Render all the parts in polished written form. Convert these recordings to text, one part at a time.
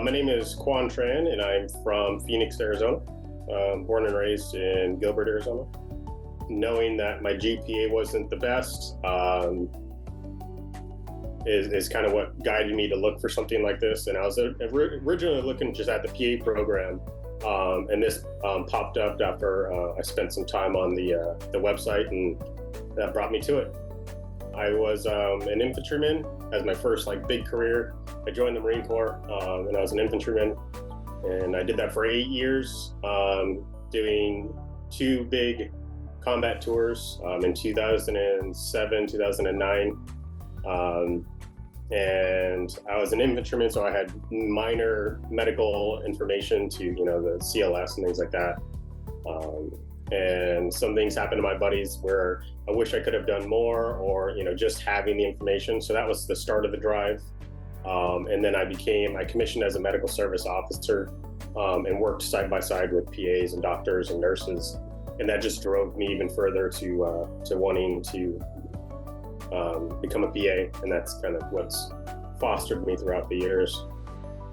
My name is Quang Tran, and I'm from Phoenix, Arizona. Born and raised in Gilbert, Arizona. Knowing that my GPA wasn't the best is kind of what guided me to look for something like this. And I was originally looking just at the PA program, and this popped up after I spent some time on the website, and that brought me to it. I was an infantryman as my first big career. I joined the Marine Corps and I was an infantryman, and I did that for 8 years, doing 2 big combat tours in 2007, 2009. And I was an infantryman, so I had minor medical information to, the CLS and things like that. And some things happened to my buddies where I wish I could have done more, or, just having the information. So that was the start of the drive. And then I commissioned as a medical service officer, and worked side by side with PAs and doctors and nurses. And that just drove me even further to wanting to become a PA. And that's kind of what's fostered me throughout the years.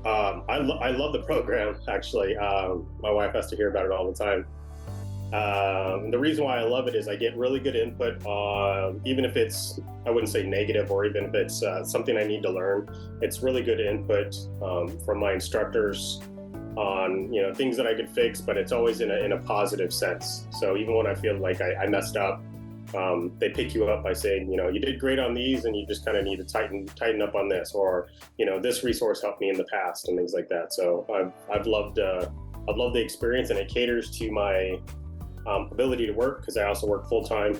I love the program, actually. My wife has to hear about it all the time. The reason why I love it is I get really good input, even if it's, I wouldn't say negative, or even if it's something I need to learn. It's really good input from my instructors on, things that I could fix, but it's always in a positive sense. So even when I feel like I messed up, they pick you up by saying, you did great on these, and you just kind of need to tighten up on this, or, this resource helped me in the past, and things like that. So I've loved the experience, and it caters to my ability to work, because I also work full-time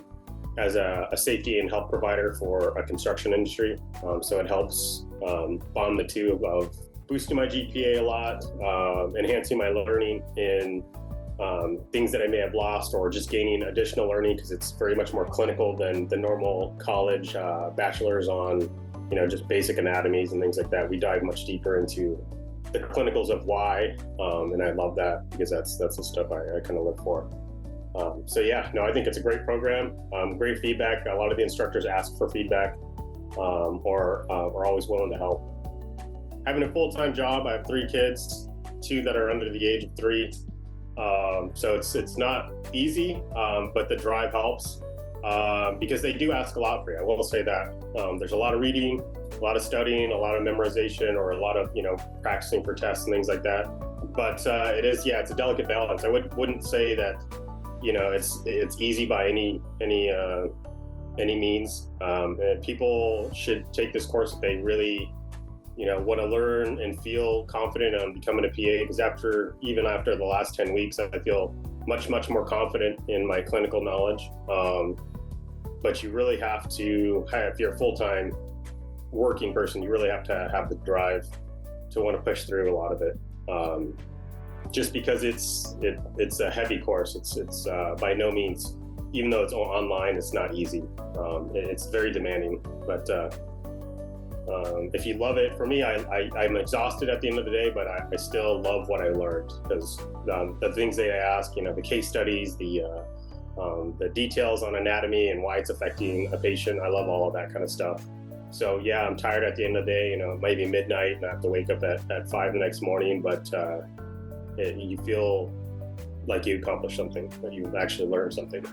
as a safety and health provider for a construction industry. So it helps bond the two of boosting my GPA a lot, enhancing my learning in things that I may have lost, or just gaining additional learning, because it's very much more clinical than the normal college bachelor's on, just basic anatomies and things like that. We dive much deeper into the clinicals of why, and I love that, because that's the stuff I kind of look for. I think it's a great program, great feedback. A lot of the instructors ask for feedback, or are always willing to help. Having a full-time job, I have 3 kids, 2 that are under the age of 3. So it's not easy, but the drive helps, because they do ask a lot for you. I will say that. There's a lot of reading, a lot of studying, a lot of memorization, or a lot of, practicing for tests and things like that. But it's a delicate balance. I wouldn't say that, it's easy by any means. People should take this course if they really, want to learn and feel confident on becoming a PA, because even after the last 10 weeks, I feel much, much more confident in my clinical knowledge. But you really have to, if you're a full-time working person, you really have to have the drive to want to push through a lot of it. Just because it's a heavy course. It's by no means, even though it's online, it's not easy. It's very demanding, but if you love it, for me, I'm exhausted at the end of the day, but I still love what I learned, because the things they ask, the case studies, the details on anatomy and why it's affecting a patient, I love all of that kind of stuff. So yeah, I'm tired at the end of the day, it might be midnight and I have to wake up at 5 the next morning, but you feel like you accomplished something, that you actually learned something.